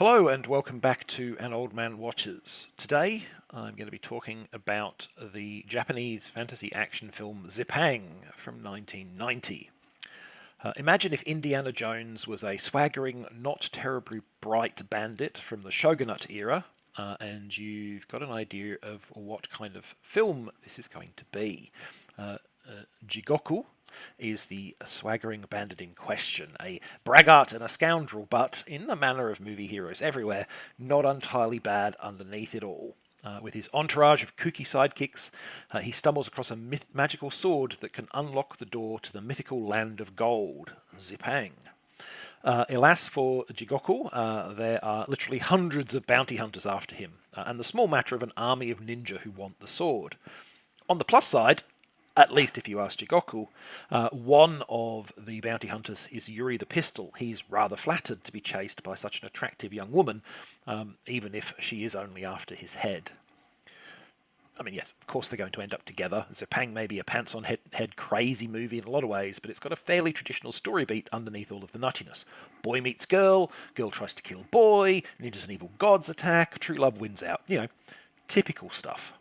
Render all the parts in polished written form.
Hello and welcome back to An Old Man Watches. Today I'm going to be talking about the Japanese fantasy action film Zipang from 1990. Imagine if Indiana Jones was a swaggering, not terribly bright bandit from the Shogunate era, and you've got an idea of what kind of film this is going to be. Jigoku is the swaggering bandit in question, a braggart and a scoundrel, but in the manner of movie heroes everywhere, not entirely bad underneath it all. With his entourage of kooky sidekicks, he stumbles across a magical sword that can unlock the door to the mythical land of gold, Zipang. Alas for Jigoku, there are literally hundreds of bounty hunters after him, and the small matter of an army of ninja who want the sword. On the plus side, at least if you ask Jigoku, one of the bounty hunters is Yuri the Pistol. He's rather flattered to be chased by such an attractive young woman, even if she is only after his head. I mean, yes, of course they're going to end up together. Zipang may be a pants-on-head crazy movie in a lot of ways, but it's got a fairly traditional story beat underneath all of the nuttiness. Boy meets girl, girl tries to kill boy, ninjas and evil gods attack, true love wins out. You know, typical stuff.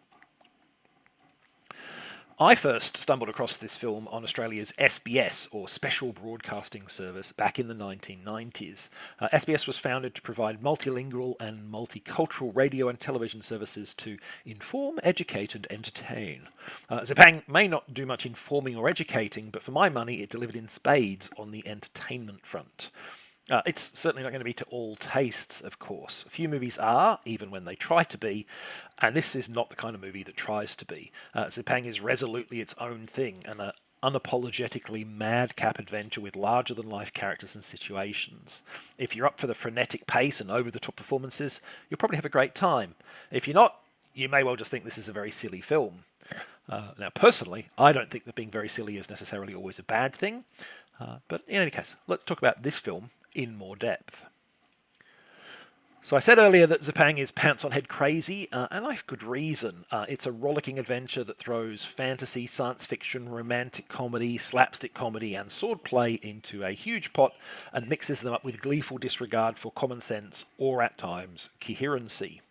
I first stumbled across this film on Australia's SBS, or Special Broadcasting Service, back in the 1990s. SBS was founded to provide multilingual and multicultural radio and television services to inform, educate and entertain. Zipang may not do much informing or educating, but for my money it delivered in spades on the entertainment front. It's certainly not going to be to all tastes, of course. Few movies are, even when they try to be, and this is not the kind of movie that tries to be. Zipang is resolutely its own thing, and an unapologetically madcap adventure with larger-than-life characters and situations. If you're up for the frenetic pace and over-the-top performances, you'll probably have a great time. If you're not, you may well just think this is a very silly film. Now, personally, I don't think that being very silly is necessarily always a bad thing, but in any case, let's talk about this film in more depth. So I said earlier that Zipang is pants-on-head crazy, and I've good reason. It's a rollicking adventure that throws fantasy, science fiction, romantic comedy, slapstick comedy, and swordplay into a huge pot and mixes them up with gleeful disregard for common sense or, at times, coherency.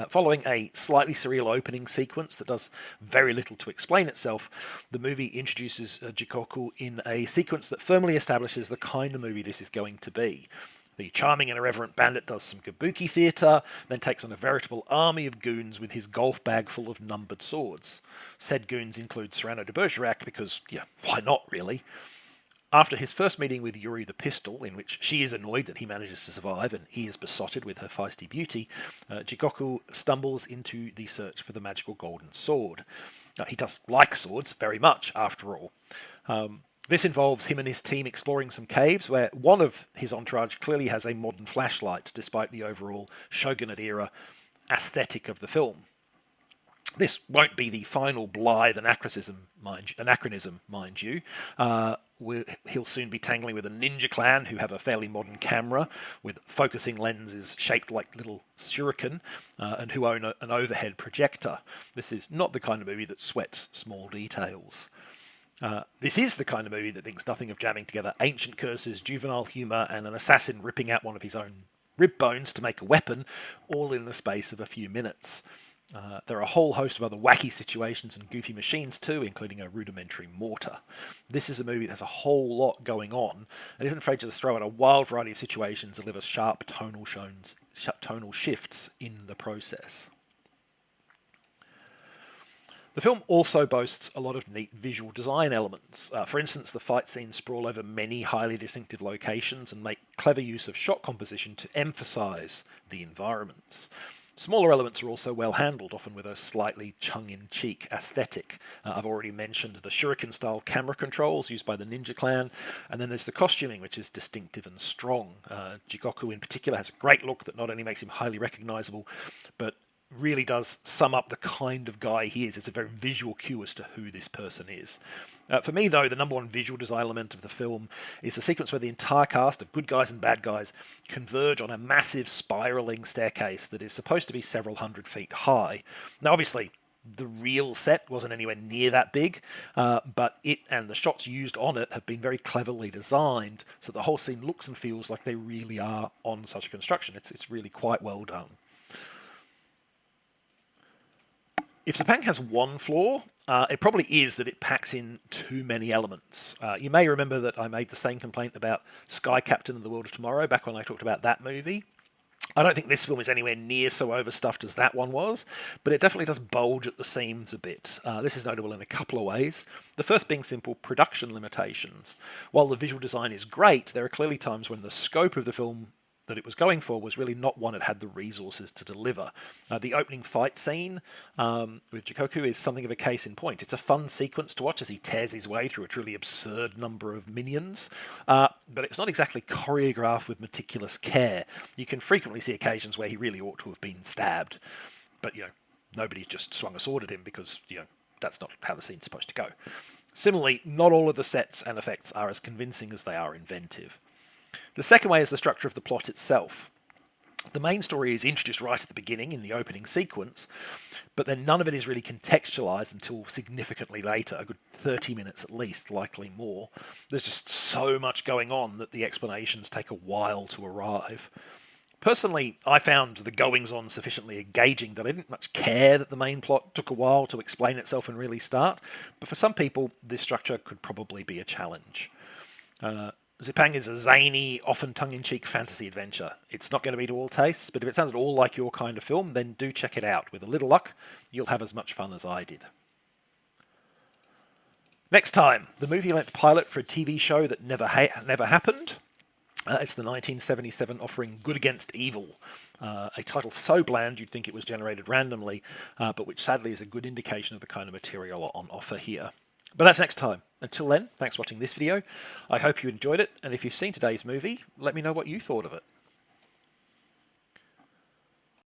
Following a slightly surreal opening sequence that does very little to explain itself, the movie introduces Jigoku in a sequence that firmly establishes the kind of movie this is going to be. The charming and irreverent bandit does some kabuki theatre, then takes on a veritable army of goons with his golf bag full of numbered swords. Said goons include Cyrano de Bergerac because, yeah, why not really? After his first meeting with Yuri the Pistol, in which she is annoyed that he manages to survive and he is besotted with her feisty beauty, Jigoku stumbles into the search for the magical golden sword. He does like swords very much, after all. This involves him and his team exploring some caves where one of his entourage clearly has a modern flashlight, despite the overall Shogunate-era aesthetic of the film. This won't be the final blithe anachronism, mind you. He'll soon be tangling with a ninja clan who have a fairly modern camera with focusing lenses shaped like little shuriken and who own an overhead projector. This is not the kind of movie that sweats small details. This is the kind of movie that thinks nothing of jamming together ancient curses, juvenile humour, and an assassin ripping out one of his own rib bones to make a weapon, all in the space of a few minutes. There are a whole host of other wacky situations and goofy machines too, including a rudimentary mortar. This is a movie that has a whole lot going on and isn't afraid to just throw out a wild variety of situations and deliver sharp tonal shifts in the process. The film also boasts a lot of neat visual design elements. For instance, the fight scenes sprawl over many highly distinctive locations and make clever use of shot composition to emphasise the environments. Smaller elements are also well handled, often with a slightly tongue-in-cheek aesthetic. I've already mentioned the shuriken-style camera controls used by the ninja clan, and then there's the costuming, which is distinctive and strong. Jigoku in particular has a great look that not only makes him highly recognisable, but really does sum up the kind of guy he is. It's a very visual cue as to who this person is. For me, though, the number one visual design element of the film is the sequence where the entire cast of good guys and bad guys converge on a massive spiralling staircase that is supposed to be several hundred feet high. Now, obviously, The real set wasn't anywhere near that big, but it and the shots used on it have been very cleverly designed, so the whole scene looks and feels like they really are on such a construction. It's really quite well done. If Zipang has one flaw, it probably is that it packs in too many elements. You may remember that I made the same complaint about Sky Captain and the World of Tomorrow back when I talked about that movie. I don't think this film is anywhere near so overstuffed as that one was, but it definitely does bulge at the seams a bit. This is notable in a couple of ways. The first being simple production limitations. While the visual design is great, there are clearly times when the scope of the film that it was going for was really not one it had the resources to deliver. The opening fight scene with Jikoku is something of a case in point. It's a fun sequence to watch as he tears his way through a truly absurd number of minions, but it's not exactly choreographed with meticulous care. You can frequently see occasions where he really ought to have been stabbed, but nobody's just swung a sword at him because that's not how the scene's supposed to go. Similarly, not all of the sets and effects are as convincing as they are inventive. The second way is the structure of the plot itself. The main story is introduced right at the beginning in the opening sequence, but then none of it is really contextualised until significantly later, a good 30 minutes at least, likely more. There's just so much going on that the explanations take a while to arrive. Personally, I found the goings-on sufficiently engaging that I didn't much care that the main plot took a while to explain itself and really start, but for some people, this structure could probably be a challenge. Zipang is a zany, often tongue-in-cheek fantasy adventure. It's not going to be to all tastes, but if it sounds at all like your kind of film, then do check it out. With a little luck, you'll have as much fun as I did. Next time, the movie-length pilot for a TV show that never happened. It's the 1977 offering Good Against Evil, a title so bland you'd think it was generated randomly, but which sadly is a good indication of the kind of material on offer here. But that's next time. Until then, thanks for watching this video. I hope you enjoyed it, and if you've seen today's movie, let me know what you thought of it.